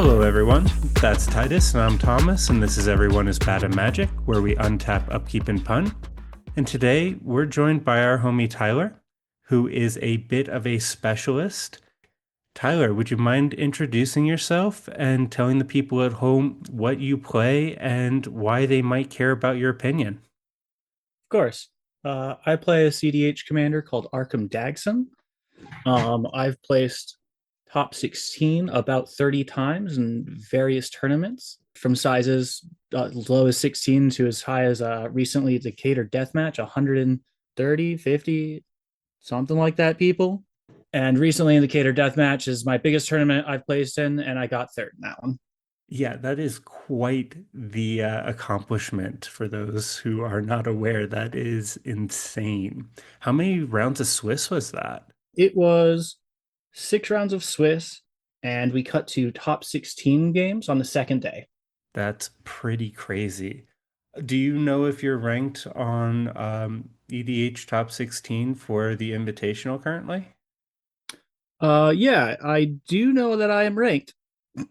Hello, everyone. That's Titus, and I'm Thomas, and this is Everyone is Bad at Magic, where we untap upkeep and pun. And today we're joined by our homie Tyler, who is a bit of a specialist. Tyler, would you mind introducing yourself and telling the people at home what you play and why they might care about your opinion? Of course. I play a CDH commander called Arcum Dagsson. I've placed top 16 about 30 times in various tournaments, from sizes as low as 16 to as high as recently the Cater Deathmatch, 130, 50, something like that, people. And recently in the Cater Deathmatch is my biggest tournament I've placed in, and I got third in that one. Yeah, that is quite the accomplishment for those who are not aware. That is insane. How many rounds of Swiss was that? It was 6 rounds of Swiss, and we cut to top 16 games on the second day. That's pretty crazy. Do you know if you're ranked on EDH top 16 for the Invitational currently? Yeah, I do know that I am ranked.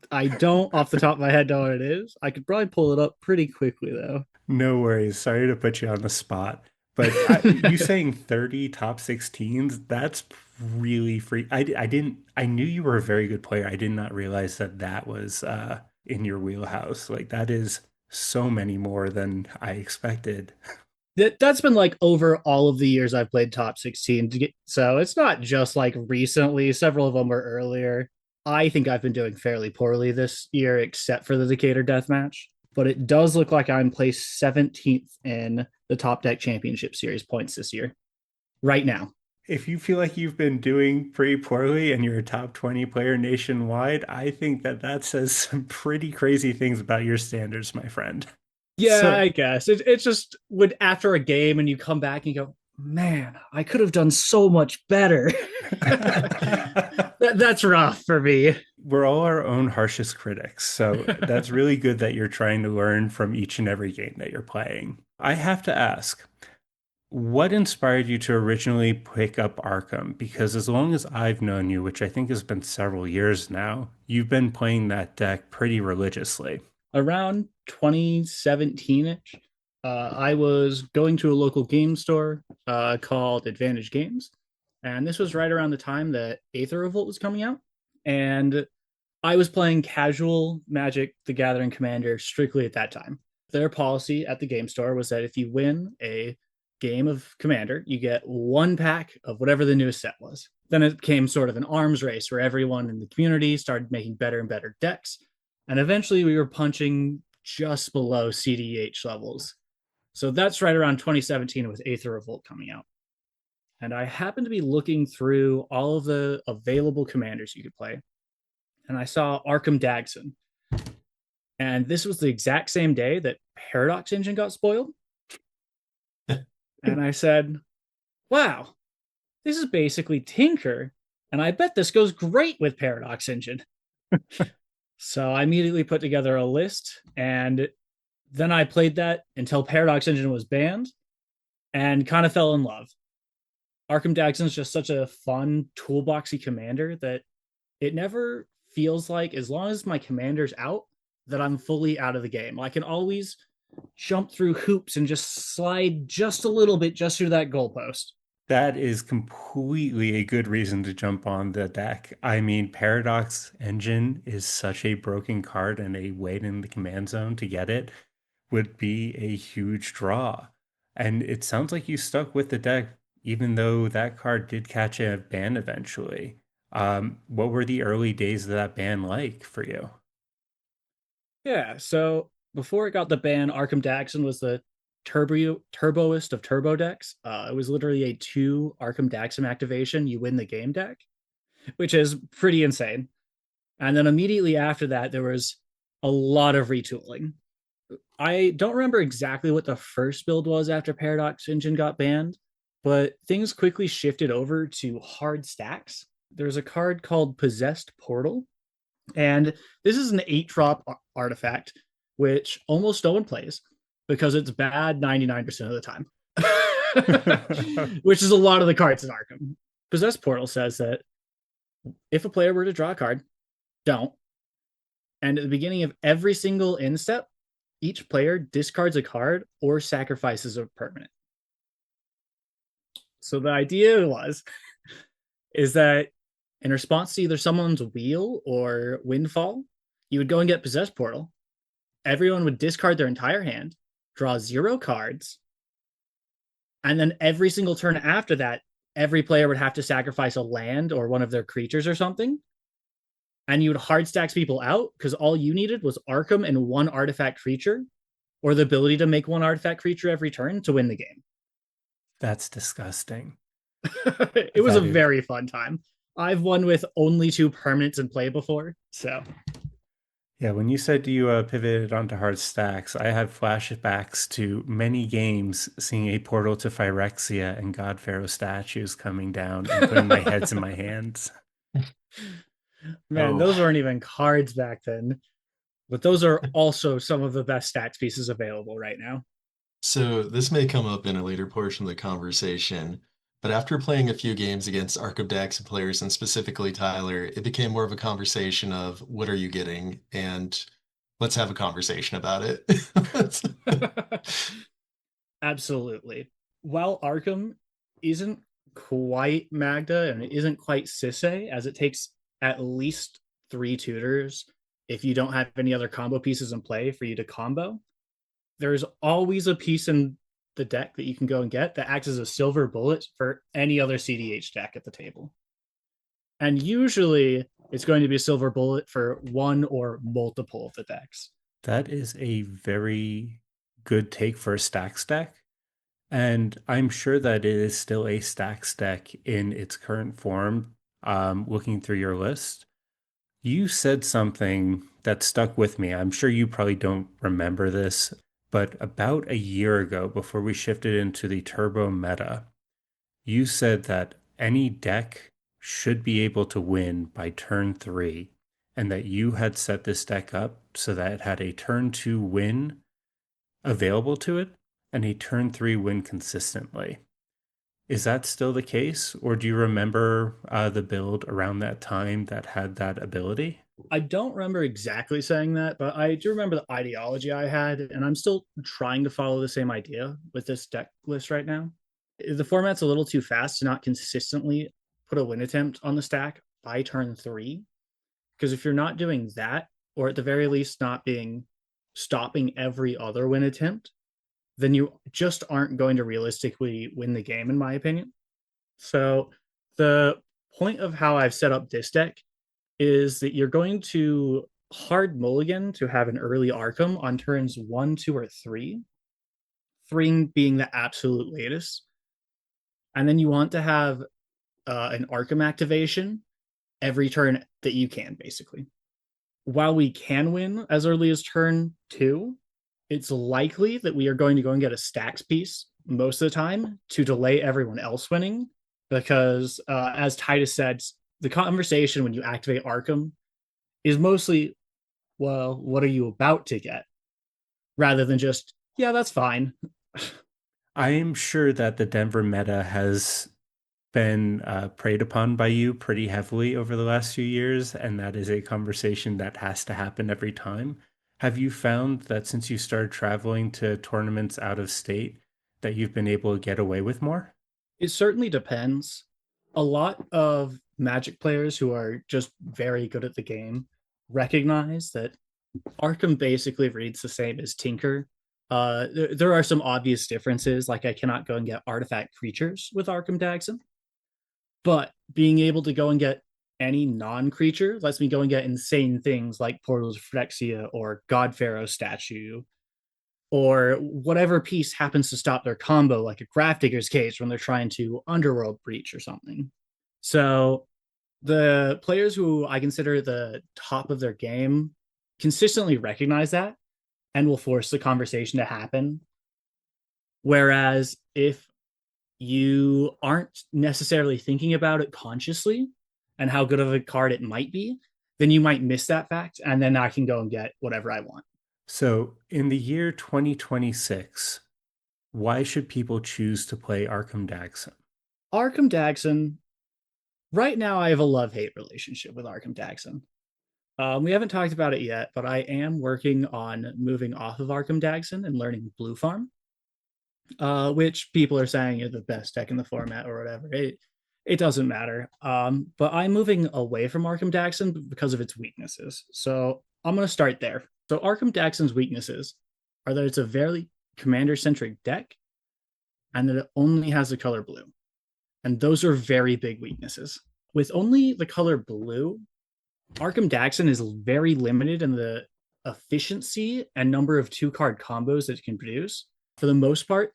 I don't off the top of my head know what it is. I could probably pull it up pretty quickly though. No worries. Sorry to put you on the spot. But you saying 30 top 16s, that's really free. I didn't, I knew you were a very good player. I did not realize that that was in your wheelhouse. Like, that is so many more than I expected. That's been like over all of the years I've played top 16 to get, so it's not just like recently. Several of them were earlier. I think I've been doing fairly poorly this year, except for the Decatur Deathmatch. But it does look like I'm placed 17th in the Top Deck Championship Series points this year, right now. If you feel like you've been doing pretty poorly and you're a top 20 player nationwide, I think that that says some pretty crazy things about your standards, my friend. Yeah, So, I guess it's just when after a game and you come back and you go, man, I could have done so much better. That's rough for me. we're all our own harshest critics. So that's really good that you're trying to learn from each and every game that you're playing. I have to ask, what inspired you to originally pick up Arkham? Because as long as I've known you, which I think has been several years now, you've been playing that deck pretty religiously. Around 2017ish, I was going to a local game store called Advantage Games, and this was right around the time that Aether Revolt was coming out, and I was playing casual Magic: The Gathering Commander strictly at that time. Their policy at the game store was that if you win a game of Commander, you get one pack of whatever the newest set was. Then it became sort of an arms race where everyone in the community started making better and better decks. And eventually we were punching just below CDH levels. So that's right around 2017 with Aether Revolt coming out. And I happened to be looking through all of the available commanders you could play. And I saw Arcum Dagsson. And this was the exact same day that Paradox Engine got spoiled. And I said, wow, this is basically Tinker. And I bet this goes great with Paradox Engine. So I immediately put together a list, and then I played that until Paradox Engine was banned and kind of fell in love. Arkham Dagsson is just such a fun toolboxy commander that it never feels like, as long as my commander's out, that I'm fully out of the game. I can always jump through hoops and just slide just a little bit just through that goalpost. That is completely a good reason to jump on the deck. I mean, Paradox Engine is such a broken card, and a wait in the command zone to get it would be a huge draw. And it sounds like you stuck with the deck, even though that card did catch a ban eventually. What were the early days of that ban like for you? Yeah, so before it got the ban, Arkham Daxon was the turboist of turbo decks. It was literally a two Arkham Daxon activation. You win the game deck, which is pretty insane. And then immediately after that, there was a lot of retooling. I don't remember exactly what the first build was after Paradox Engine got banned, but things quickly shifted over to hard stacks. There's a card called Possessed Portal, and this is an 8 drop artifact, which almost no one plays because it's bad 99% of the time, which is a lot of the cards in Arkham. Possessed Portal says that if a player were to draw a card, don't. And at the beginning of every single instep, each player discards a card or sacrifices a permanent. So the idea was is that in response to either someone's wheel or windfall, you would go and get possessed portal. Everyone would discard their entire hand, draw 0 cards, and then every single turn after that, every player would have to sacrifice a land or one of their creatures or something. And you would hard stacks people out because all you needed was Arcum and one artifact creature, or the ability to make one artifact creature every turn to win the game. That's disgusting. It was a That is. very fun time. I've won with only 2 permanents in play before, so Yeah, when you said you pivoted onto hard stacks, I had flashbacks to many games seeing a portal to Phyrexia and God Pharaoh statues coming down and putting my heads in my hands. man, Oh, those weren't even cards back then. But those are also some of the best stacks pieces available right now. so this may come up in a later portion of the conversation, but after playing a few games against Arcum Dagsson players and specifically Tyler, it became more of a conversation of what are you getting? And let's have a conversation about it. Absolutely. While Arkham isn't quite Magda and it isn't quite Sisse, as it takes at least 3 tutors if you don't have any other combo pieces in play for you to combo, there's always a piece in the deck that you can go and get that acts as a silver bullet for any other CDH deck at the table. And usually it's going to be a silver bullet for one or multiple of the decks. That is a very good take for a stack stack. And I'm sure that it is still a stack stack in its current form. Looking through your list, you said something that stuck with me. I'm sure you probably don't remember this, but about a year ago, before we shifted into the turbo meta, you said that any deck should be able to win by turn 3, and that you had set this deck up so that it had a turn 2 win available to it and a turn 3 win consistently. Is that still the case, or do you remember the build around that time that had that ability? I don't remember exactly saying that, but I do remember the ideology I had, and I'm still trying to follow the same idea with this deck list right now. The format's a little too fast to not consistently put a win attempt on the stack by turn 3. Because if you're not doing that, or at the very least not being stopping every other win attempt, then you just aren't going to realistically win the game, in my opinion. So the point of how I've set up this deck is that you're going to hard mulligan to have an early Arcum on turns 1, 2, or 3, 3 being the absolute latest. And then you want to have an Arcum activation every turn that you can, basically. While we can win as early as turn 2, it's likely that we are going to go and get a stacks piece most of the time to delay everyone else winning. Because, as Titus said, the conversation when you activate Arcum is mostly, well, what are you about to get? Rather than just, yeah, that's fine. I am sure that the Denver meta has been preyed upon by you pretty heavily over the last few years, and that is a conversation that has to happen every time. Have you found that since you started traveling to tournaments out of state, that you've been able to get away with more? It certainly depends. A lot of Magic players who are just very good at the game recognize that Arkham basically reads the same as Tinker. There are some obvious differences, like I cannot go and get artifact creatures with Arkham Dagssom, but being able to go and get any non-creature lets me go and get insane things like Portals of Phyrexia or God Pharaoh statue or whatever piece happens to stop their combo, like a Grafdigger's Cage when they're trying to Underworld Breach or something. So the players who I consider the top of their game consistently recognize that and will force the conversation to happen. Whereas if you aren't necessarily thinking about it consciously and how good of a card it might be, then you might miss that fact. And then I can go and get whatever I want. So, in the year 2026, why should people choose to play Arkham Dagsson? Arkham Dagsson, right now I have a love hate relationship with Arkham Dagsson. We haven't talked about it yet, but I am working on moving off of Arcum Dagsson and learning Blue Farm, which people are saying is the best deck in the format or whatever. It doesn't matter. But I'm moving away from Arcum Dagsson because of its weaknesses. So I'm going to start there. So Arcum Dagson's weaknesses are that it's a very commander centric deck and that it only has the color blue. And those are very big weaknesses. With only the color blue, Arcum Dagsson is very limited in the efficiency and number of two card combos that it can produce. For the most part,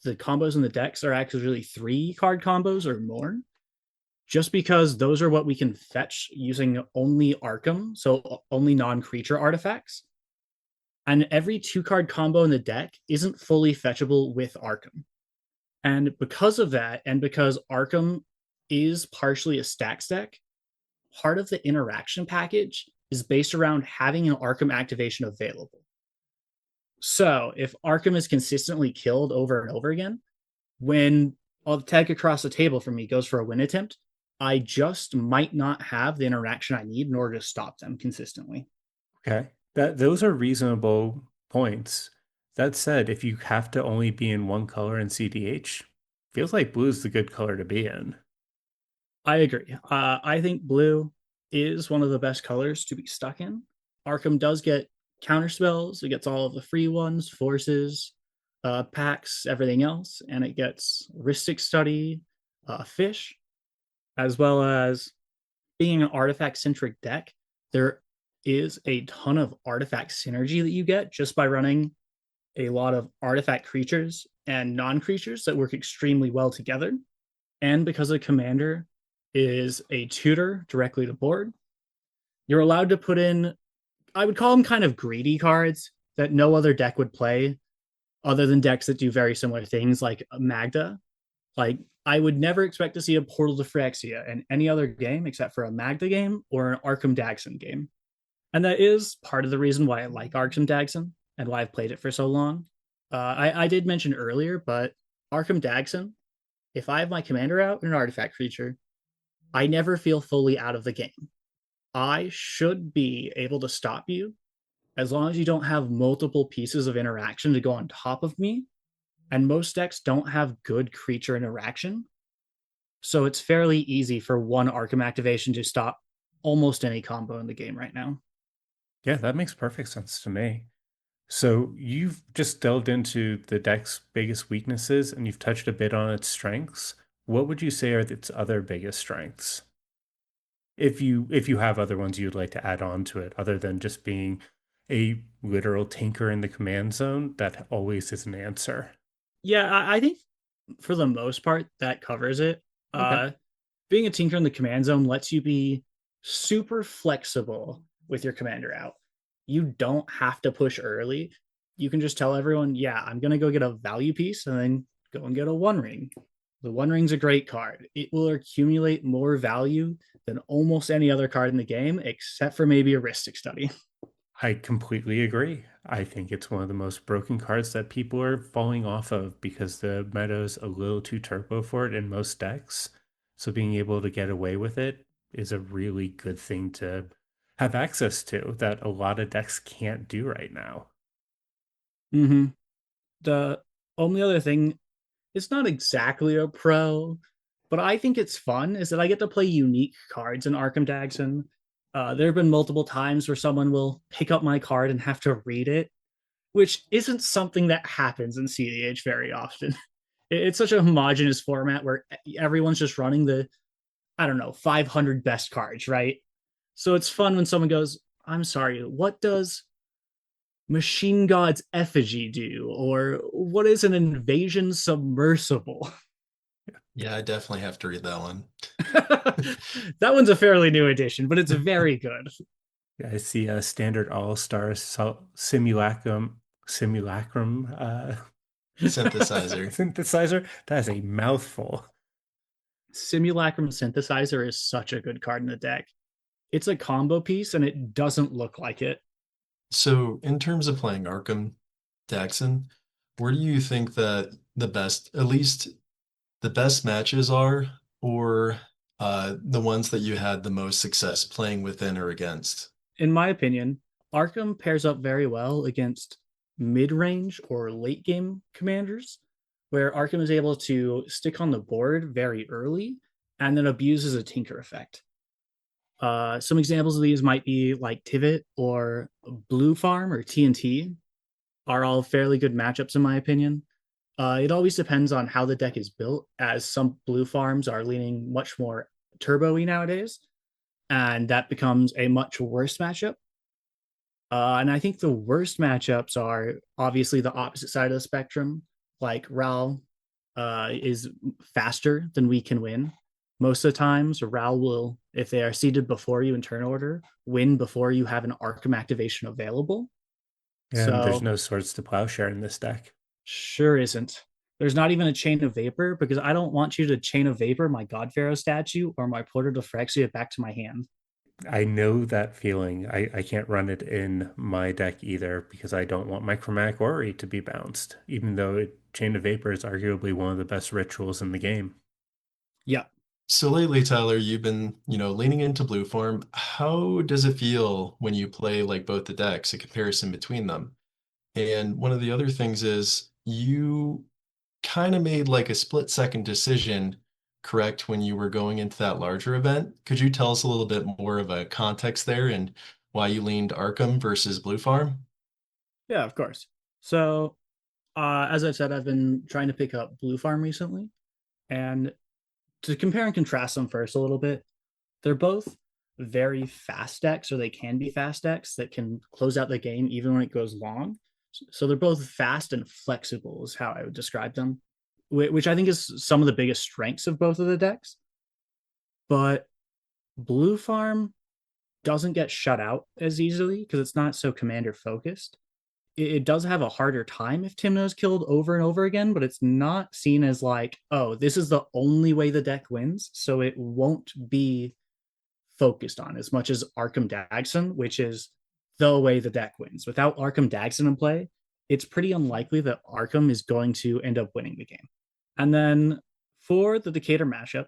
the combos in the decks are actually really three card combos or more, just because those are what we can fetch using only Arcum, so only non creature artifacts. And every two card combo in the deck isn't fully fetchable with Arcum. And because of that, and because Arcum is partially a stacks deck, part of the interaction package is based around having an Arcum activation available. So if Arcum is consistently killed over and over again, when a tag across the table from me goes for a win attempt, I just might not have the interaction I need in order to stop them consistently. Okay. Those are reasonable points. That said, if you have to only be in one color in CDH, feels like blue is the good color to be in. I agree. I think blue is one of the best colors to be stuck in. Arcum does get counter spells. It gets all of the free ones, forces, packs, everything else, and it gets Ristic Study, Fish, as well as being an artifact centric deck. There is a ton of artifact synergy that you get just by running a lot of artifact creatures and non creatures that work extremely well together. And because the commander is a tutor directly to board, you're allowed to put in, I would call them kind of greedy cards that no other deck would play other than decks that do very similar things like Magda. Like, I would never expect to see a Portal to Phyrexia in any other game except for a Magda game or an Arcum Dagsson game. And that is part of the reason why I like Arcum Dagsson and why I've played it for so long. I did mention earlier, but Arcum Dagsson, if I have my commander out and an artifact creature, I never feel fully out of the game. I should be able to stop you as long as you don't have multiple pieces of interaction to go on top of me. And most decks don't have good creature interaction. So it's fairly easy for one Arcum activation to stop almost any combo in the game right now. Yeah, that makes perfect sense to me. So you've just delved into the deck's biggest weaknesses and you've touched a bit on its strengths. What would you say are its other biggest strengths? If you have other ones you'd like to add on to it, other than just being a literal tinker in the command zone, that always is an answer. Yeah, I think for the most part that covers it. Okay. Uh, Being a tinker in the command zone lets you be super flexible with your commander out. You don't have to push early. You can just tell everyone, yeah, I'm going to go get a value piece and then go and get a one ring. The one ring's a great card. It will accumulate more value than almost any other card in the game, except for maybe a Ristic Study. I completely agree. I think it's one of the most broken cards that people are falling off of because the meta's a little too turbo for it in most decks. So being able to get away with it is a really good thing to have access to that a lot of decks can't do right now. Mm-hmm. The only other thing, it's not exactly a pro, but I think it's fun, is that I get to play unique cards in Arcum Dagsson. There have been multiple times where someone will pick up my card and have to read it, which isn't something that happens in CDH very often. It's such a homogenous format where everyone's just running the, I don't know, 500 best cards, right? So it's fun when someone goes, I'm sorry, what does Machine God's Effigy do? Or what is an invasion submersible? Yeah, I definitely have to read that one. That one's a fairly new edition, but it's very good. I see a standard all-star simulacrum Synthesizer. synthesizer. That is a mouthful. Simulacrum Synthesizer is such a good card in the deck. It's a combo piece and it doesn't look like it. So, in terms of playing Arkham Daxson, where do you think that the best, at least the best matches are, or the ones that you had the most success playing within or against? in my opinion, Arkham pairs up very well against mid-range or late game commanders, where Arkham is able to stick on the board very early and then abuses a tinker effect. Some examples of these might be like Tivit or Blue Farm or TNT are all fairly good matchups in my opinion. It always depends on how the deck is built, as some blue farms are leaning much more turbo-y nowadays, and that becomes a much worse matchup. And I think the worst matchups are obviously the opposite side of the spectrum. Like Ral is faster than we can win. Most of the times, Ral will, if they are seated before you in turn order, win before you have an Arkham activation available. And there's So no Swords to Plowshare in this deck. sure isn't. There's not even a Chain of Vapor because I don't want you to Chain of Vapor my God Pharaoh statue or my Portal to Phyrexia back to my hand. I know that feeling. I can't run it in my deck either because I don't want my Chromatic Orrery to be bounced, even though Chain of Vapor is arguably one of the best rituals in the game. Yeah. So lately, Tyler, you've been, leaning into blue form. How does it feel when you play like both the decks, a comparison between them? And one of the other things is you kind of made like a split-second decision, correct, when you were going into that larger event. Could you tell us a little bit more of a context there and why you leaned Arkham versus Blue Farm? Yeah, of course. So, as I've said, I've been trying to pick up Blue Farm recently. And to compare and contrast them first a little bit, they're both very fast decks, or they can be fast decks that can close out the game even when it goes long. So they're both fast and flexible, is how I would describe them, which I think is some of the biggest strengths of both of the decks. But Blue Farm doesn't get shut out as easily because it's not so commander focused. It does have a harder time if Timno is killed over and over again, but it's not seen as like, oh, this is the only way the deck wins. So it won't be focused on as much as Arcum Dagsson, which is the way the deck wins. Without Arcum Dagsson in play, it's pretty unlikely that Arkham is going to end up winning the game. And then for the Decatur matchup,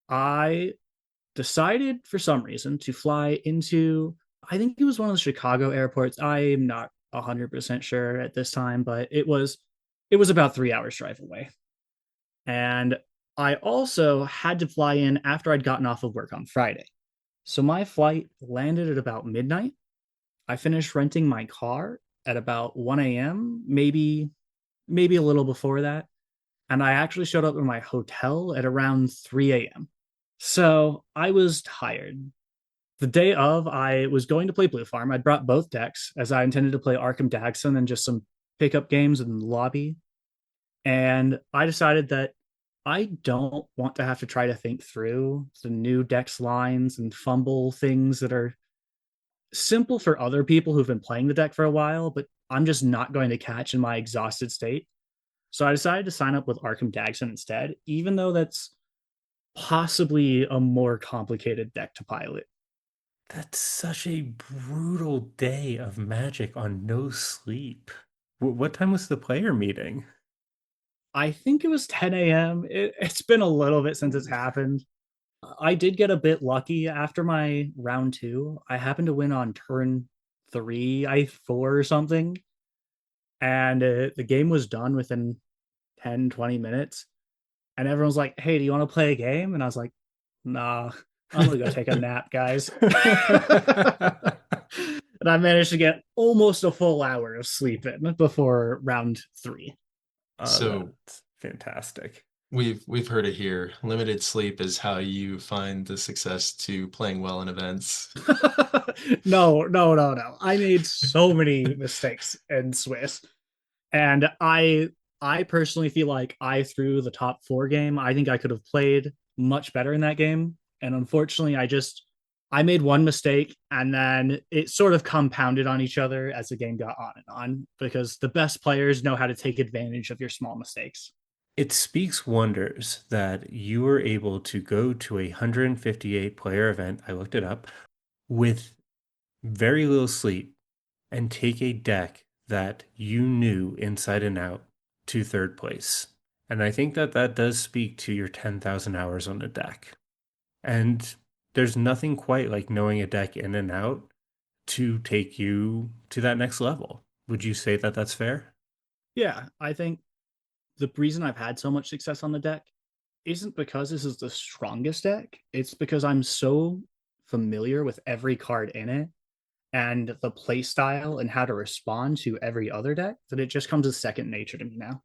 I decided for some reason to fly into, I think it was one of the Chicago airports. I'm not 100% sure at this time, but it was about 3 hours drive away. And I also had to fly in after I'd gotten off of work on Friday. So my flight landed at about midnight. I finished renting my car at about 1 a.m., maybe a little before that. And I actually showed up in my hotel at around 3 a.m. So I was tired. The day of, I was going to play Blue Farm. I'd brought both decks as I intended to play Arkham Dagsson and just some pickup games in the lobby. And I decided that I don't want to have to try to think through the new dex lines and fumble things that are simple for other people who've been playing the deck for a while, but I'm just not going to catch in my exhausted state. So I decided to sign up with Arkham Dagsson instead, even though that's possibly a more complicated deck to pilot. That's such a brutal day of Magic on no sleep. What time was the player meeting? I think it was 10 a.m. It's been a little bit since it's happened. I did get a bit lucky after my round two. I happened to win on turn three, I four or something. And the game was done within 10, 20 minutes. And everyone's like, hey, do you want to play a game? And I was like, nah, I'm going to go take a nap, guys. And I managed to get almost a full hour of sleep in before round three. Oh, So that's fantastic. we've heard it here. Limited sleep is how you find the success to playing well in events. No, no, no, no. I made so many mistakes in Swiss. And I personally feel like I threw the top four game. I think I could have played much better in that game. And unfortunately, I made one mistake and then it sort of compounded on each other as the game got on and on because the best players know how to take advantage of your small mistakes. It speaks wonders that you were able to go to a 158 player event, I looked it up, with very little sleep and take a deck that you knew inside and out to third place. And I think that that does speak to your 10,000 hours on a deck. And there's nothing quite like knowing a deck in and out to take you to that next level. Would you say that that's fair? Yeah, I think the reason I've had so much success on the deck isn't because this is the strongest deck. It's because I'm so familiar with every card in it and the play style and how to respond to every other deck that it just comes as second nature to me now.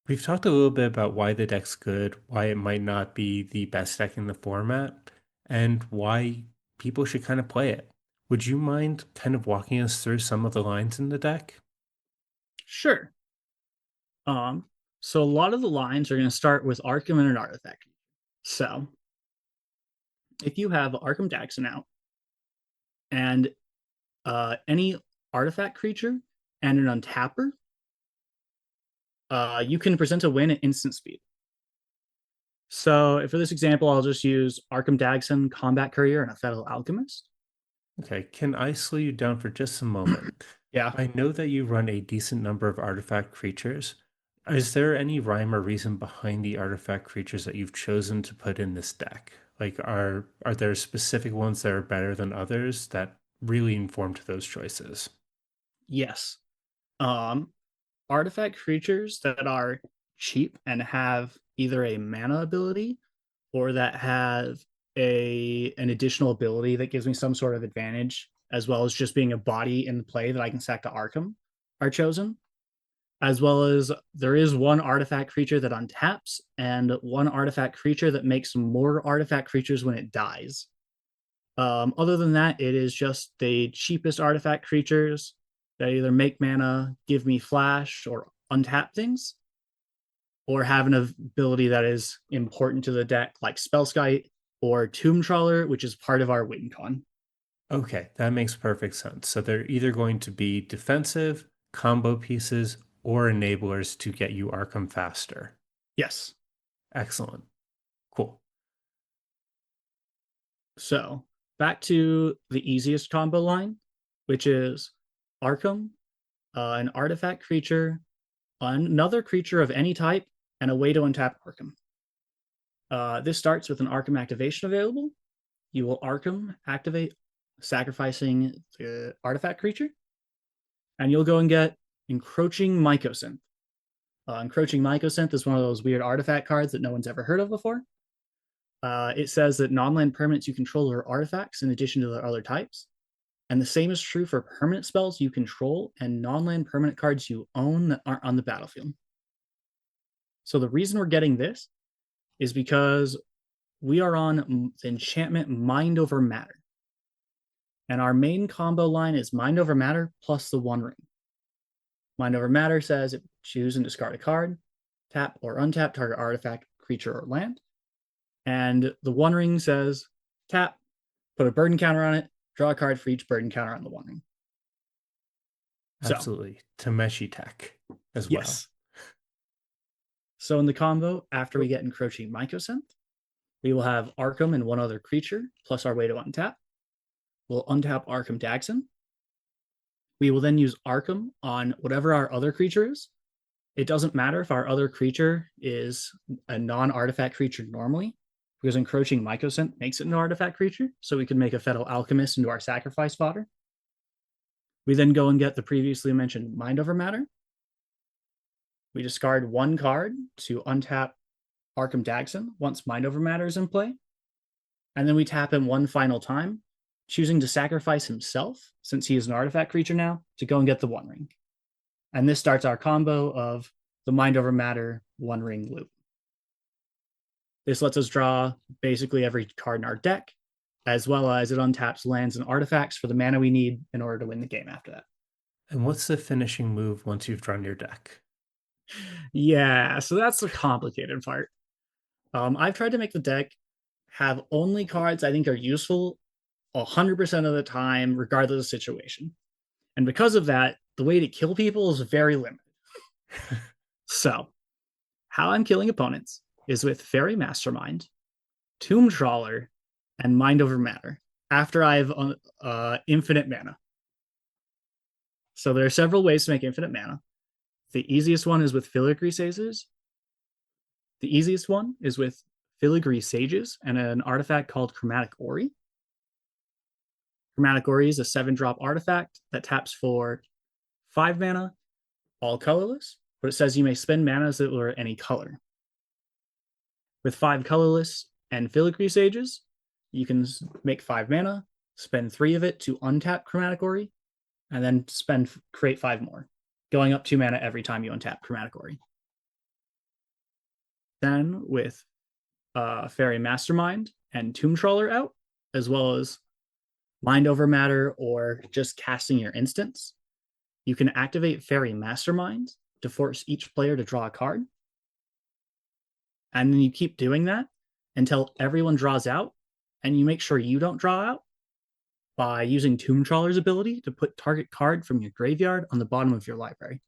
We've talked a little bit about why the deck's good, why it might not be the best deck in the format, and why people should kind of play it. Would you mind kind of walking us through some of the lines in the deck? Sure. Um, so a lot of the lines are going to start with Arcum and an artifact. So if you have Arcum Dagsson out and any artifact creature and an untapper, you can present a win at instant speed. So for this example, I'll just use Arcum Dagsson, Combat Courier, and a Fatal Alchemist. Okay, can I slow you down for just a moment? Yeah. I know that you run a decent number of artifact creatures. Is there any rhyme or reason behind the artifact creatures that you've chosen to put in this deck? Like, are there specific ones that are better than others that really informed those choices? Yes. Um, Artifact creatures that are cheap and have either a mana ability or that have a an additional ability that gives me some sort of advantage, as well as just being a body in play that I can sack to Arkham, are chosen. As well as there is one artifact creature that untaps and one artifact creature that makes more artifact creatures when it dies. Other than that, it is just the cheapest artifact creatures that either make mana, give me flash, or untap things, or have an ability that is important to the deck, like Spellskite or Tomb Trawler, which is part of our win con. Okay, that makes perfect sense. So they're either going to be defensive, combo pieces, or enablers to get you Arkham faster. Yes. Excellent. Cool. So back to the easiest combo line, which is Arkham, an artifact creature, another creature of any type, and a way to untap Arkham. This starts with an Arkham activation available. You will Arkham activate, sacrificing the artifact creature, and you'll go and get Encroaching Mycosynth. Encroaching Mycosynth is one of those weird artifact cards that no one's ever heard of before. It says that non-land permanents you control are artifacts in addition to their other types. And the same is true for permanent spells you control and non-land permanent cards you own that aren't on the battlefield. So the reason we're getting this is because we are on the enchantment Mind Over Matter. And our main combo line is Mind Over Matter plus the One Ring. Mind Over Matter says choose and discard a card, tap or untap target artifact, creature, or land. And the One Ring says tap, put a burden counter on it, draw a card for each burden counter on the One Ring. So, Absolutely. Tameshi Tech as well. yes. So in the combo, after we get Encroaching Mycosynth, we will have Arkham and one other creature, plus our way to untap. We'll untap Arkham Dagsson. We will then use Arkham on whatever our other creature is. It doesn't matter if our other creature is a non-artifact creature normally, because Encroaching Mycosynth makes it an artifact creature, so we can make a Fatal Alchemist into our sacrifice fodder. We then go and get the previously mentioned Mind Over Matter. We discard one card to untap Arkham Dagsson once Mind Over Matter is in play. And then we tap him one final time, choosing to sacrifice himself, since he is an artifact creature now, to go and get the One Ring. And this starts our combo of the Mind Over Matter One Ring loop. This lets us draw basically every card in our deck, as well as it untaps lands and artifacts for the mana we need in order to win the game after that. And what's the finishing move once you've drawn your deck? Yeah, so that's the complicated part. I've tried to make the deck have only cards I think are useful 100% of the time, regardless of situation. And because of that, the way to kill people is very limited. So, how I'm killing opponents is with Fairy Mastermind, Tomb Trawler, and Mind Over Matter after I have infinite mana. So there are several ways to make infinite mana. The easiest one is with Filigree Sages. The easiest one is with Filigree Sages and an artifact called Chromatic Ori. Chromatic is a 7-drop artifact that taps for 5 mana, all colorless, but it says you may spend mana as if it were any color. With 5 colorless and filigree sages, you can make 5 mana, spend 3 of it to untap Chromatic, and then create 5 more, going up 2 mana every time you untap Chromatic. Then with Fairy Mastermind and Tomb Trawler out, as well as Mind Over Matter or just casting your instants, you can activate Fairy Mastermind to force each player to draw a card. And then you keep doing that until everyone draws out, and you make sure you don't draw out by using Tomb Trawler's ability to put target card from your graveyard on the bottom of your library.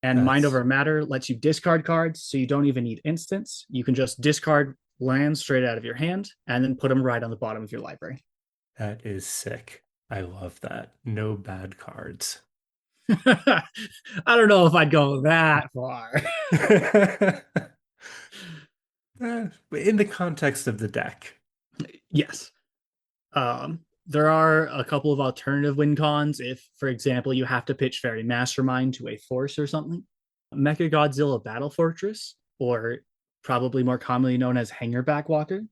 And Mind Over Matter lets you discard cards, so you don't even need instants. You can just discard lands straight out of your hand and then put them right on the bottom of your library. That is sick. I love that. No bad cards. I don't know if I'd go that far. In the context of the deck. Yes. There are a couple of alternative win cons if, for example, you have to pitch Fairy Mastermind to a force or something. Mecha Godzilla Battle Fortress, or probably more commonly known as Hangerback Walker,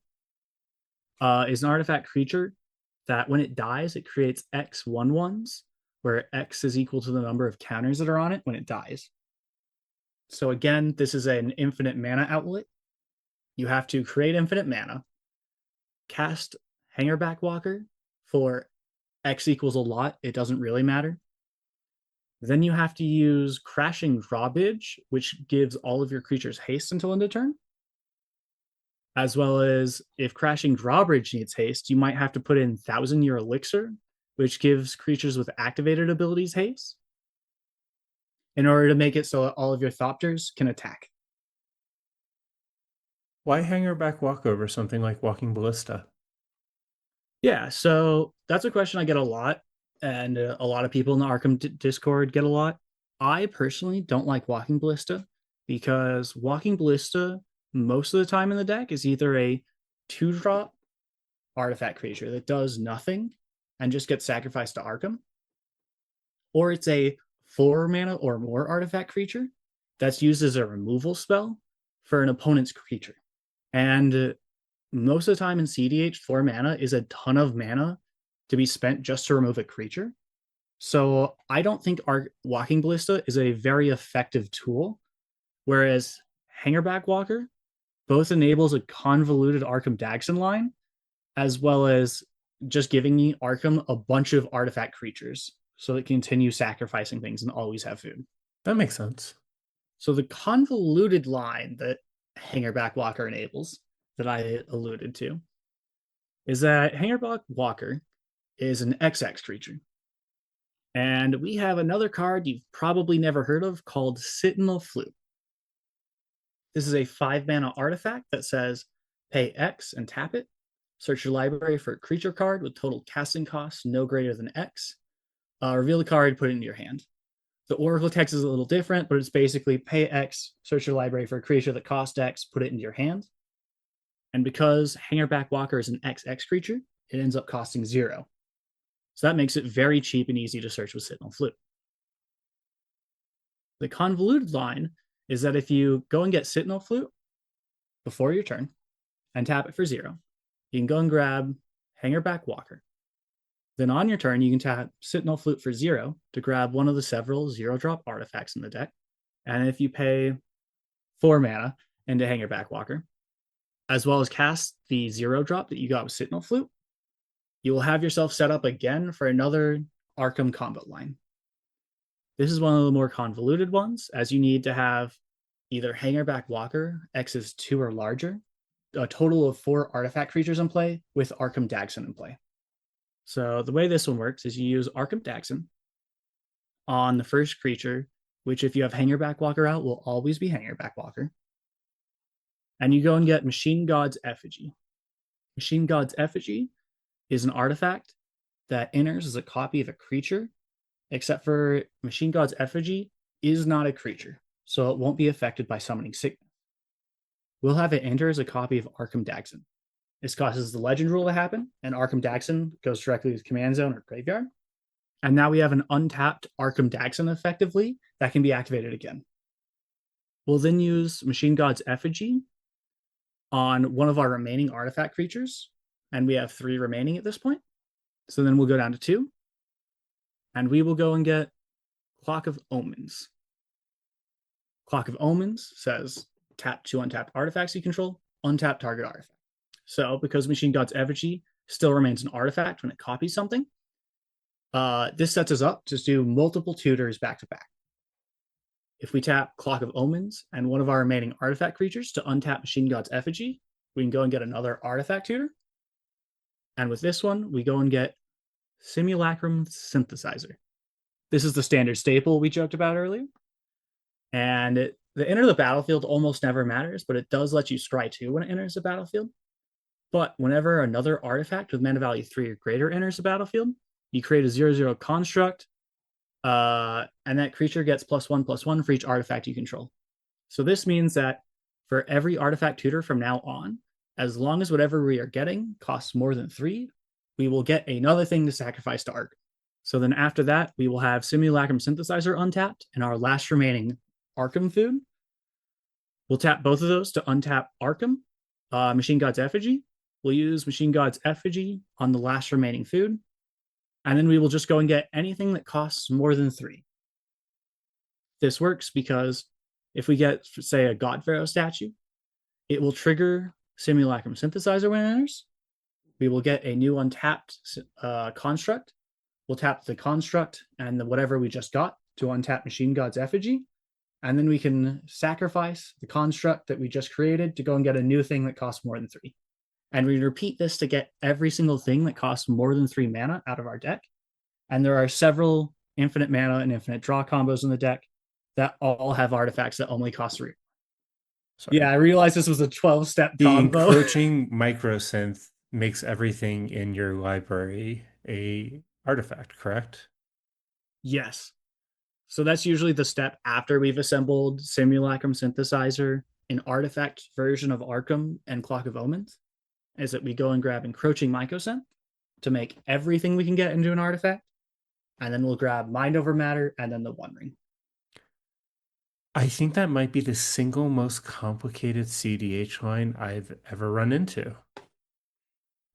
is an artifact creature that when it dies, it creates X 1/1s, where X is equal to the number of counters that are on it when it dies. So again, this is an infinite mana outlet. You have to create infinite mana, cast Hangerback Walker for X equals a lot. It doesn't really matter. Then you have to use Crashing Drawbridge, which gives all of your creatures haste until end of turn. As well as if Crashing Drawbridge needs haste, you might have to put in 1,000-Year Elixir, which gives creatures with activated abilities haste, in order to make it so that all of your Thopters can attack. Why Hangerback Walk over something like Walking Ballista? Yeah, so that's a question I get a lot, and a lot of people in the Arcum Discord get a lot. I personally don't like Walking Ballista because Walking Ballista, most of the time in the deck, is either a 2-drop artifact creature that does nothing and just gets sacrificed to Arcum, or it's a 4 mana or more artifact creature that's used as a removal spell for an opponent's creature. And most of the time in CDH, 4 mana is a ton of mana to be spent just to remove a creature. So I don't think our Walking Ballista is a very effective tool, whereas Hangerback Walker both enables a convoluted Arcum Dagsson line, as well as just giving me Arcum a bunch of artifact creatures so it can continue sacrificing things and always have food. That makes sense. So the convoluted line that Hangerback Walker enables, that I alluded to, is that Hangerback Walker is an XX creature. And we have another card you've probably never heard of called Sentinel Flute. This is a 5 mana artifact that says pay X and tap it. Search your library for a creature card with total casting cost no greater than X. Reveal the card, put it into your hand. The Oracle text is a little different, but it's basically pay X, search your library for a creature that costs X, put it into your hand. And because Hangerback Walker is an XX creature, it ends up costing 0. So that makes it very cheap and easy to search with Sentinel Flute. The convoluted line is that if you go and get Sentinel Flute before your turn and tap it for 0, you can go and grab Hangerback Walker. Then on your turn, you can tap Sentinel Flute for 0 to grab one of the several 0-drop artifacts in the deck. And if you pay 4 mana into Hangerback Walker, as well as cast the 0-drop that you got with Sentinel Flute, you will have yourself set up again for another Arcum combo line. This is one of the more convoluted ones, as you need to have either Hangerback Walker, X is 2 or larger, a total of 4 artifact creatures in play, with Arcum Dagsson in play. So the way this one works is you use Arcum Dagsson on the first creature, which if you have Hangerback Walker out, will always be Hangerback Walker. And you go and get Machine God's Effigy. Machine God's Effigy is an artifact that enters as a copy of a creature, except for Machine God's Effigy is not a creature, so it won't be affected by Summoning Sickness. We'll have it enter as a copy of Arcum Dagsson. This causes the legend rule to happen, and Arcum Dagsson goes directly to the command zone or graveyard. And now we have an untapped Arcum Dagsson effectively that can be activated again. We'll then use Machine God's Effigy on one of our remaining artifact creatures, and we have 3 remaining at this point. So then we'll go down to 2, and we will go and get Clock of Omens. Clock of Omens says tap 2 untapped artifacts you control, untap target artifact. So because Machine God's Effigy still remains an artifact when it copies something, this sets us up to do multiple tutors back to back. If we tap Clock of Omens and one of our remaining artifact creatures to untap Machine God's Effigy, we can go and get another artifact tutor. And with this one, we go and get Simulacrum Synthesizer. This is the standard staple we joked about earlier. And the enter the battlefield almost never matters, but it does let you scry 2 when it enters the battlefield. But whenever another artifact with mana value 3 or greater enters the battlefield, you create a 0/0 construct, and that creature gets +1/+1 for each artifact you control. So this means that for every artifact tutor from now on, as long as whatever we are getting costs more than 3, we will get another thing to sacrifice to Arc. So then after that, we will have Simulacrum Synthesizer untapped and our last remaining Arcum food. We'll tap both of those to untap Arcum, Machine God's Effigy. We'll use Machine God's Effigy on the last remaining food. And then we will just go and get anything that costs more than 3. This works because if we get, say, a God Pharaoh statue, it will trigger Simulacrum Synthesizer when it enters. We will get a new untapped construct. We'll tap the construct and whatever we just got to untap Machine God's Effigy. And then we can sacrifice the construct that we just created to go and get a new thing that costs more than 3. And we repeat this to get every single thing that costs more than 3 mana out of our deck. And there are several infinite mana and infinite draw combos in the deck that all have artifacts that only cost 3. Sorry. Yeah, I realized this was a 12-step The combo. encroaching microsynth makes everything in your library a artifact, correct? Yes. So that's usually the step after we've assembled Simulacrum Synthesizer, an artifact version of Arcum, and Clock of Omens, is that we go and grab Encroaching Mycosynth to make everything we can get into an artifact, and then we'll grab Mind Over Matter and then the One Ring. I think that might be the single most complicated CDH line I've ever run into.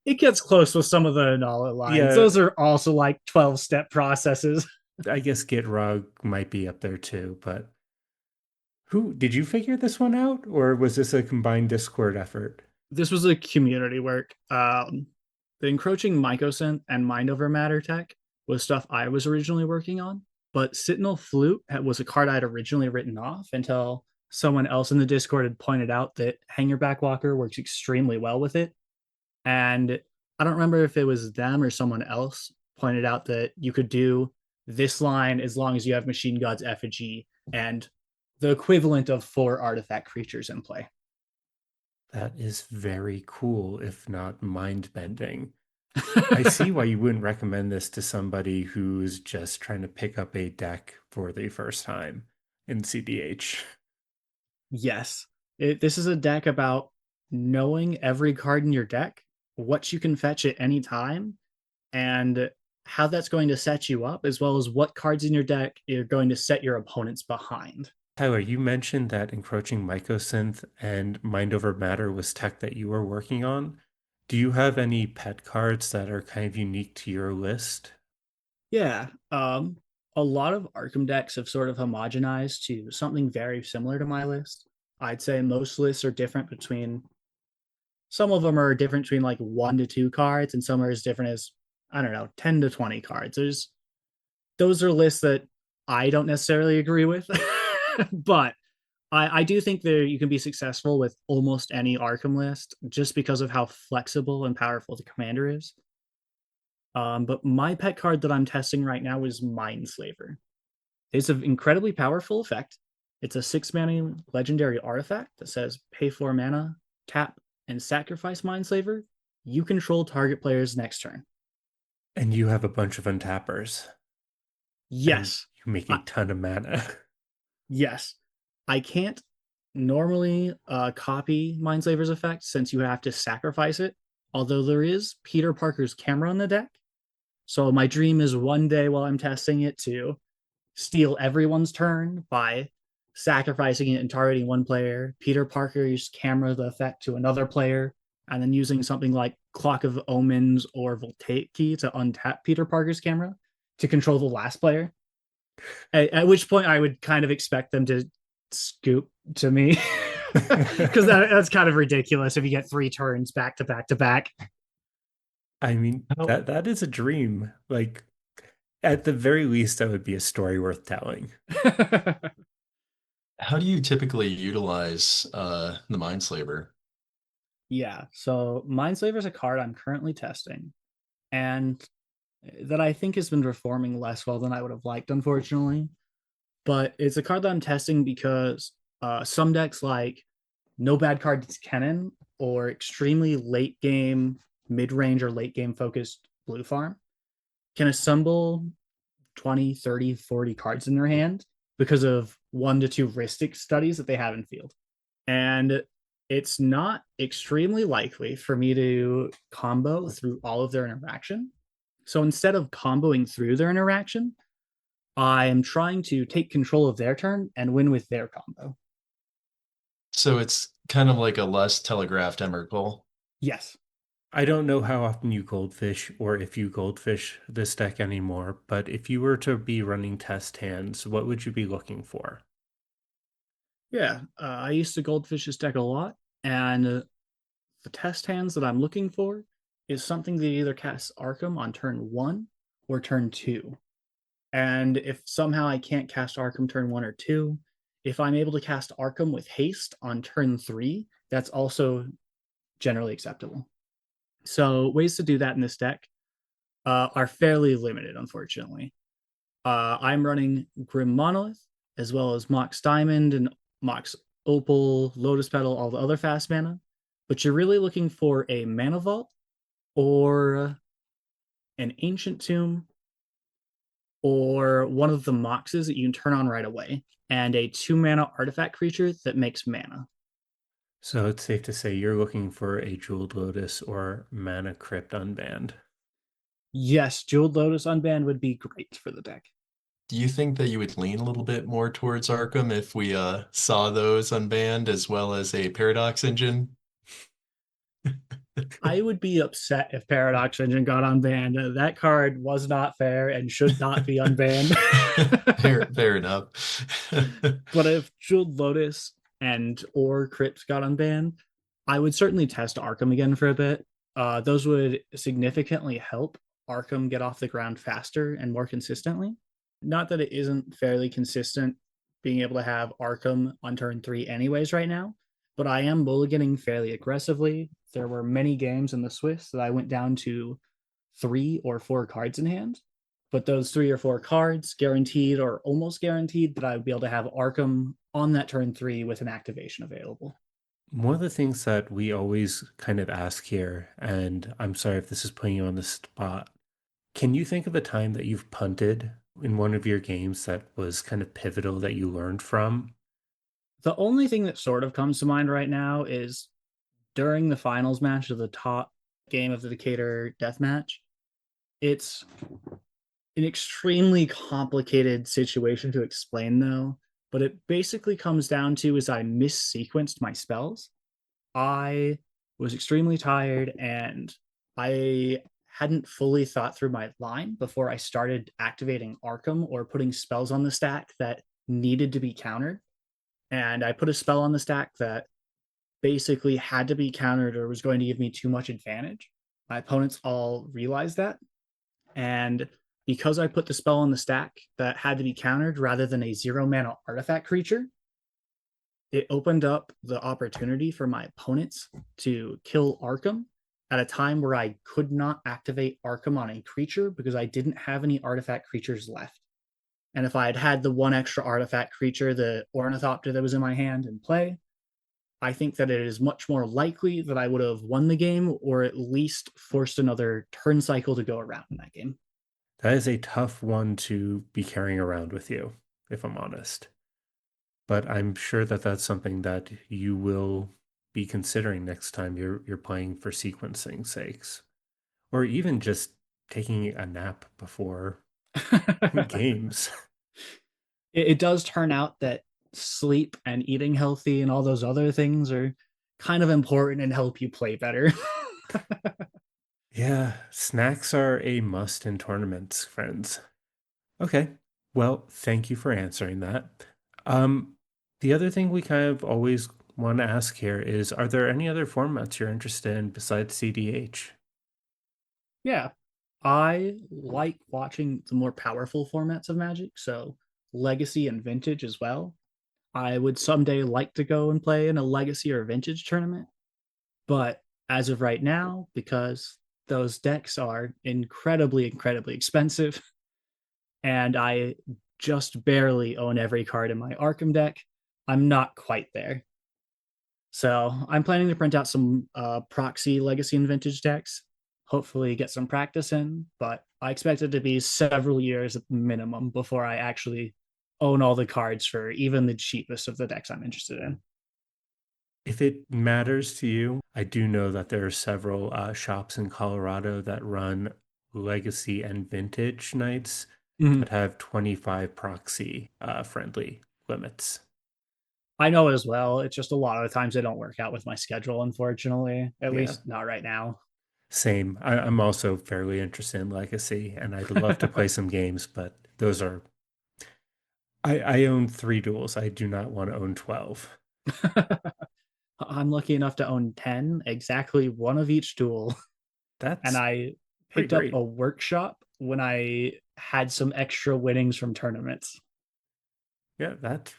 It gets close with some of the Anala lines. Yeah. Those are also like 12-step processes. I guess Gitrog might be up there too, but did you figure this one out, or was this a combined Discord effort? This was a community work. The Encroaching Mycosynth and Mind Over Matter tech was stuff I was originally working on, but Sentinel Flute was a card I'd originally written off until someone else in the Discord had pointed out that Hanger Backwalker works extremely well with it. And I don't remember if it was them or someone else pointed out that you could do this line as long as you have Machine God's Effigy and the equivalent of 4 artifact creatures in play. That is very cool, if not mind-bending. I see why you wouldn't recommend this to somebody who's just trying to pick up a deck for the first time in CDH. Yes. This is a deck about knowing every card in your deck, what you can fetch at any time, and how that's going to set you up, as well as what cards in your deck are going to set your opponents behind. Tyler, you mentioned that Encroaching Mycosynth and Mind Over Matter was tech that you were working on. Do you have any pet cards that are kind of unique to your list? Yeah. A lot of Arcum decks have sort of homogenized to something very similar to my list. I'd say most lists are different between, some of them are different between like 1 to 2 cards, and some are as different as, I don't know, 10 to 20 cards. Those are lists that I don't necessarily agree with, but I do think that you can be successful with almost any Arcum list just because of how flexible and powerful the commander is. But my pet card that I'm testing right now is Mindslaver. It's an incredibly powerful effect. It's a 6-mana legendary artifact that says pay 4 mana, tap, and sacrifice Mindslaver. You control target player's next turn. And you have a bunch of untappers. Yes. And you make a ton of mana. Yes. I can't normally copy Mindslaver's effect since you have to sacrifice it although there is Peter Parker's camera on the deck. So my dream is one day while I'm testing it to steal everyone's turn by sacrificing it and targeting one player, Peter Parker's camera the effect to another player, and then using something like Clock of Omens or Voltaic Key to untap Peter Parker's camera to control the last player. At which point I would kind of expect them to scoop to me. Because that's kind of ridiculous if you get 3 turns back to back to back. I mean, How, that is a dream. Like at the very least, that would be a story worth telling. how do you typically utilize the Mindslaver? Yeah, so Mindslaver is a card I'm currently testing, and that I think has been performing less well than I would have liked, unfortunately. But it's a card that I'm testing because some decks like No Bad Cards Cannon or extremely late game, mid range, or late game focused blue farm can assemble 20, 30, 40 cards in their hand because of 1 to 2 Ristic studies that they have in field. And it's not extremely likely for me to combo through all of their interaction. So instead of comboing through their interaction, I am trying to take control of their turn and win with their combo. So it's kind of like a less telegraphed Emrakul. Yes. I don't know how often you goldfish or if you goldfish this deck anymore, but if you were to be running test hands, what would you be looking for? Yeah. I used to goldfish this deck a lot. And the test hands that I'm looking for is something that either casts Arcum on turn 1 or turn 2. And if somehow I can't cast Arcum turn 1 or 2, if I'm able to cast Arcum with haste on turn 3, that's also generally acceptable. So ways to do that in this deck are fairly limited, unfortunately. I'm running Grim Monolith, as well as Mox Diamond and Mox Opal, Lotus Petal, all the other fast mana. But you're really looking for a Mana Vault or an Ancient Tomb or one of the Moxes that you can turn on right away, and a 2 mana artifact creature that makes mana. So it's safe to say you're looking for a Jeweled Lotus or Mana Crypt unbanned. Yes, Jeweled Lotus Unbanned would be great for the deck. Do you think that you would lean a little bit more towards Arkham if we saw those unbanned as well as a Paradox engine? I would be upset if Paradox Engine got unbanned. That card was not fair and should not be unbanned. Fair enough. But if Jeweled Lotus and or Crypt got unbanned, I would certainly test Arkham again for a bit. Those would significantly help Arkham get off the ground faster and more consistently. Not that it isn't fairly consistent being able to have Arkham on turn 3 anyways right now, but I am mulliganing fairly aggressively. There were many games in the Swiss that I went down to 3 or 4 cards in hand, but those 3 or 4 cards guaranteed or almost guaranteed that I would be able to have Arkham on that turn 3 with an activation available. One of the things that we always kind of ask here, and I'm sorry if this is putting you on the spot, can you think of a time that you've punted in one of your games that was kind of pivotal that you learned from? The only thing that sort of comes to mind right now is during the finals match of the top game of the Decatur death match. It's an extremely complicated situation to explain, though. But it basically comes down to is I missequenced my spells. I was extremely tired and I hadn't fully thought through my line before I started activating Arkham or putting spells on the stack that needed to be countered. And I put a spell on the stack that basically had to be countered or was going to give me too much advantage. My opponents all realized that. And because I put the spell on the stack that had to be countered rather than a 0 mana artifact creature, it opened up the opportunity for my opponents to kill Arkham at a time where I could not activate Arkham on a creature because I didn't have any artifact creatures left. And if I had had the one extra artifact creature, the Ornithopter that was in my hand in play, I think that it is much more likely that I would have won the game or at least forced another turn cycle to go around in that game. That is a tough one to be carrying around with you, if I'm honest. But I'm sure that that's something that you will be considering next time you're playing for sequencing sakes, or even just taking a nap before games. It does turn out that sleep and eating healthy and all those other things are kind of important and help you play better. Yeah, snacks are a must in tournaments, friends. Okay. Well, thank you for answering that. Um, the other thing we kind of always want to ask here is, are there any other formats you're interested in besides CDH? Yeah. I like watching the more powerful formats of Magic, so Legacy and Vintage as well. I would someday like to go and play in a Legacy or Vintage tournament, but as of right now, because those decks are incredibly, incredibly expensive, and I just barely own every card in my Arcum deck, I'm not quite there. So I'm planning to print out some proxy legacy and vintage decks, hopefully get some practice in, but I expect it to be several years at minimum before I actually own all the cards for even the cheapest of the decks I'm interested in. If it matters to you, I do know that there are several shops in Colorado that run legacy and vintage nights Mhm. that have 25 proxy friendly limits. I know as well. It's just a lot of the times they don't work out with my schedule, unfortunately. At Yeah, least not right now. same. I'm also fairly interested in legacy and I'd love to play some games, but those are, I own three duels. I do not want to own 12. I'm lucky enough to own 10, exactly one of each duel. And That's I pretty picked up great. a workshop when I had some extra winnings from tournaments. Yeah, that's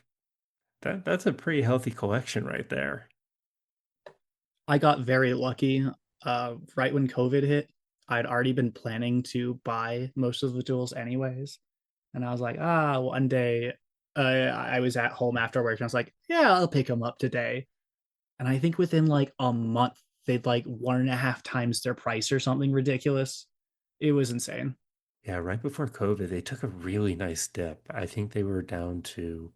a pretty healthy collection right there. I got very lucky. Right when COVID hit, I'd already been planning to buy most of the tools anyways. And I was like, one day I was at home after work and I was like, yeah, I'll pick them up today. And I think within like a month, they'd like 1.5 times their price or something ridiculous. It was insane. Yeah, right before COVID, they took a really nice dip. I think they were down to,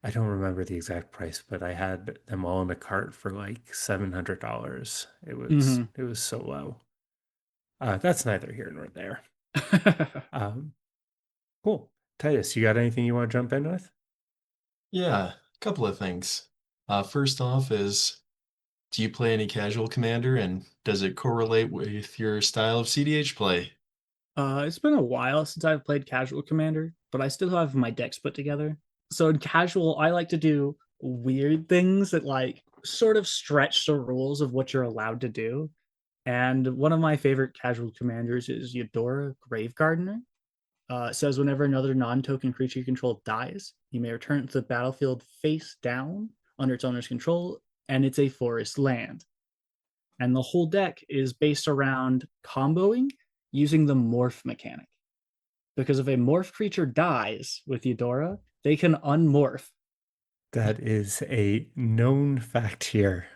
I don't remember the exact price, but I had them all in a cart for like $700. Mm-hmm. It was so low. That's neither here nor there. Um, cool. Titus, you got anything you want to jump in with? Yeah, a couple of things. First off is, do you play any casual commander, and does it correlate with your style of CDH play? It's been a while since I've played casual commander, but I still have my decks put together. So in casual, I like to do weird things that like sort of stretch the rules of what you're allowed to do. And one of my favorite casual commanders is Eudora Grave Gardener. It says whenever another non-token creature you control dies, you may return it to the battlefield face down under its owner's control, and it's a forest land. And the whole deck is based around comboing using the morph mechanic. Because if a morph creature dies with Eudora, they can unmorph. That is a known fact here.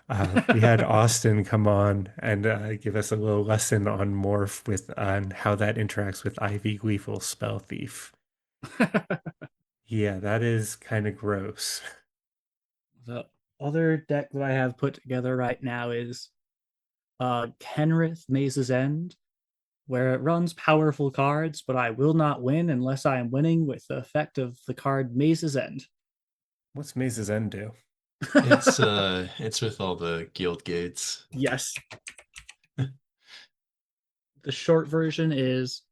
We had Austin come on and give us a little lesson on Morph with on how that interacts with Ivy Gleeful Spell Thief. Yeah, that is kind of gross. The other deck that I have put together right now is Kenrith Maze's End, where it runs powerful cards, but I will not win unless I am winning with the effect of the card Maze's End. What's Maze's End do? It's with all the guild gates. Yes. The short version is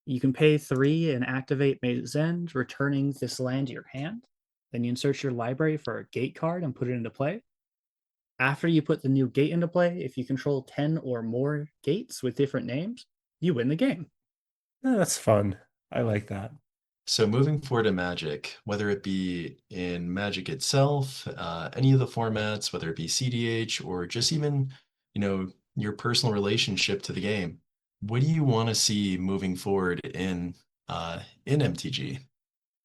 you can pay 3 and activate Maze's End, returning this land to your hand. Then you insert your library for a gate card and put it into play. After you put the new gate into play, if you control 10 or more gates with different names, you win the game. That's fun. I like that. So moving forward in Magic, whether it be in Magic itself, any of the formats, whether it be CDH or just even, your personal relationship to the game, what do you want to see moving forward in MTG?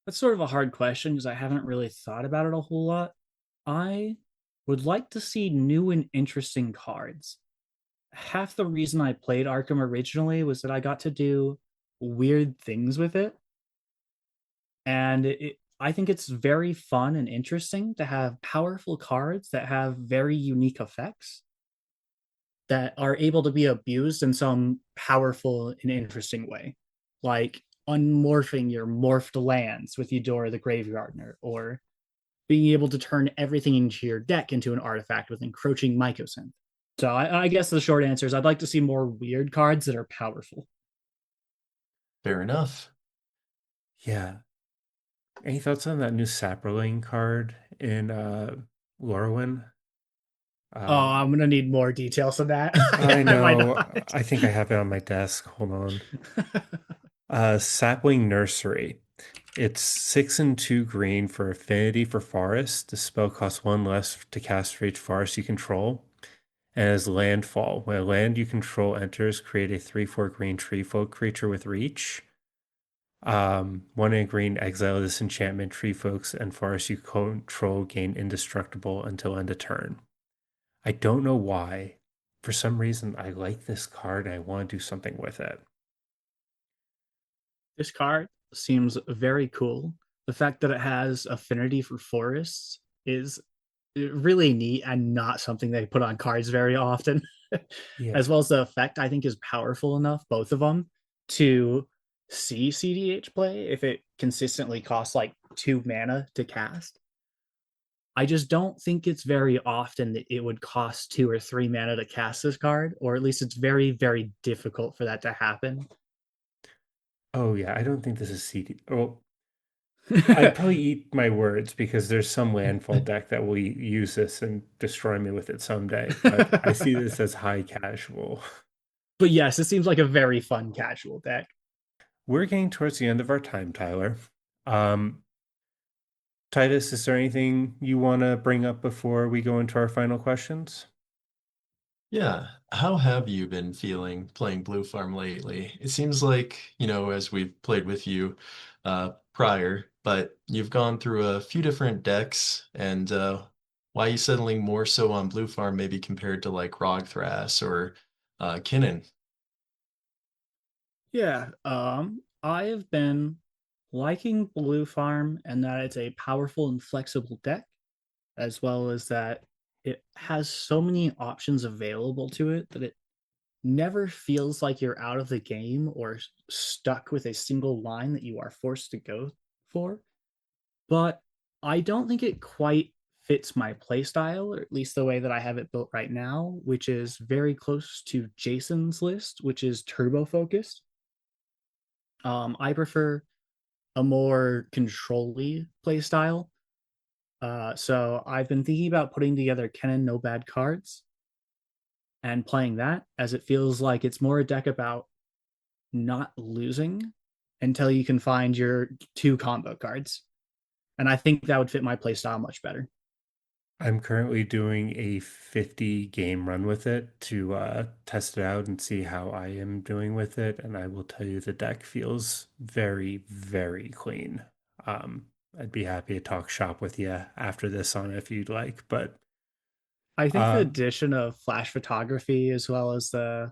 That's sort of a hard question because I haven't really thought about it a whole lot. I would like to see new and interesting cards. Half the reason I played Arkham originally was that I got to do weird things with it. And I think it's very fun and interesting to have powerful cards that have very unique effects that are able to be abused in some powerful and interesting way, like unmorphing your morphed lands with Eudora the Gravegardener, or being able to turn everything into your deck into an artifact with encroaching mycosynth. So I guess the short answer is I'd like to see more weird cards that are powerful. Fair enough. Yeah. Any thoughts on that new Saproling card in Lorwyn? Oh, Uh, I'm gonna need more details on that. I I might know. not. I think I have it on my desk. Hold on. Sapling Nursery. It's 6 and 2 green for affinity for forest. The spell costs one less to cast for each forest you control. And as landfall. When a land you control enters, create a 3/4 green tree folk creature with reach. One in green, exile this enchantment. Tree folks and forests you control gain indestructible until end of turn. I don't know why. For some reason, I like this card and I want to do something with it. This card seems very cool. The fact that it has affinity for forests is really neat and not something they put on cards very often. Yeah. As well as the effect, I think is powerful enough, both of them, to see CDH play if it consistently costs like 2 mana to cast. I just don't think it's very often that it would cost 2 or 3 mana to cast this card, or at least it's very, very difficult for that to happen. Oh, yeah. I don't think this is CD. Oh, I'd probably eat my words because there's some landfall deck that will use this and destroy me with it someday. But I see this as high casual. But yes, it seems like a very fun casual deck. We're getting towards the end of our time, Tyler. Um, Titus, is there anything you want to bring up before we go into our final questions? Yeah, how have you been feeling playing Blue Farm lately? It seems like, as we've played with you prior, but you've gone through a few different decks, and why are you settling more so on Blue Farm maybe compared to like Rogthras or Kinnan? Yeah, I have been liking Blue Farm and that it's a powerful and flexible deck, as well as that it has so many options available to it that it never feels like you're out of the game or stuck with a single line that you are forced to go for. But I don't think it quite fits my playstyle, or at least the way that I have it built right now, which is very close to Jason's list, which is turbo focused. I prefer a more control-y playstyle. So I've been thinking about putting together Kennen No Bad cards and playing that, as it feels like it's more a deck about not losing until you can find your 2 combo cards. And I think that would fit my playstyle much better. I'm currently doing a 50 game run with it to test it out and see how I am doing with it. And I will tell you the deck feels very, very clean. Um, I'd be happy to talk shop with you after this on it if you'd like. But I think the uh, addition of flash photography as well as the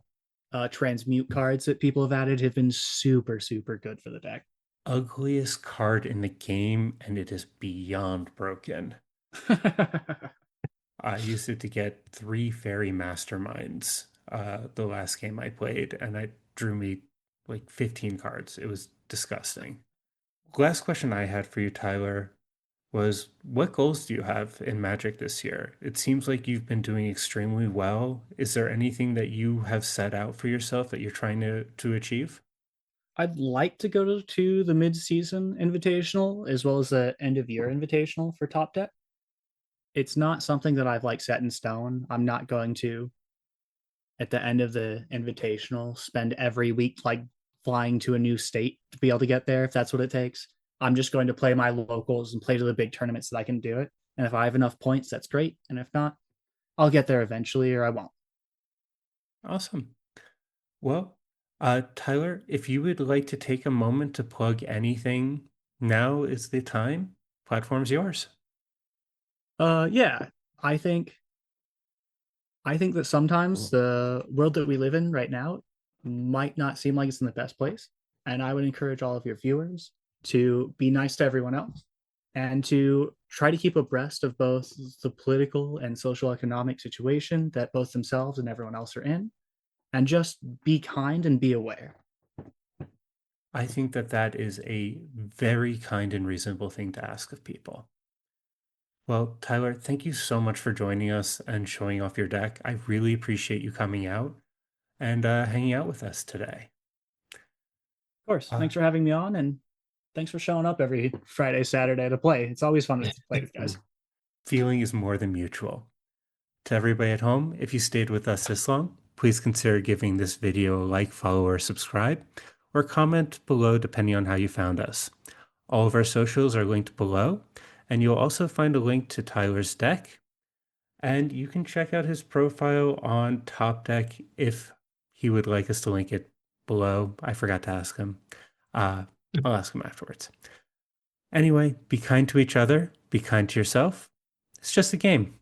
transmute cards that people have added have been super, super good for the deck. ugliest card in the game, and it is beyond broken. I used it to get 3 fairy masterminds the last game I played, and it drew me like 15 cards. It was disgusting. Last question I had for you, Tyler, was what goals do you have in Magic this year? It seems like you've been doing extremely well. Is there anything that you have set out for yourself that you're trying to achieve? I'd like to go to the mid-season invitational as well as the end of year invitational for top deck. It's not something that I've like set in stone. I'm not going to at the end of the invitational spend every week like flying to a new state to be able to get there if that's what it takes. I'm just going to play my locals and play to the big tournaments that I can do it. And if I have enough points, that's great. And if not, I'll get there eventually or I won't. Awesome. Well, Tyler, if you would like to take a moment to plug anything, now is the time. Platform's yours. Yeah, I think I think that sometimes the world that we live in right now might not seem like it's in the best place. And I would encourage all of your viewers to be nice to everyone else and to try to keep abreast of both the political and social economic situation that both themselves and everyone else are in, and just be kind and be aware. I think that that is a very kind and reasonable thing to ask of people. Well, Tyler, thank you so much for joining us and showing off your deck. I really appreciate you coming out and hanging out with us today. Of course, Uh, thanks for having me on, and thanks for showing up every Friday, Saturday to play. It's always fun to play with guys. Feeling is more than mutual. To everybody at home, if you stayed with us this long, please consider giving this video a like, follow, or subscribe, or comment below depending on how you found us. All of our socials are linked below, and you'll also find a link to Tyler's deck, and you can check out his profile on Top Deck if he would like us to link it below. I forgot to ask him. Uh, I'll ask him afterwards. Anyway, be kind to each other, be kind to yourself. It's just a game.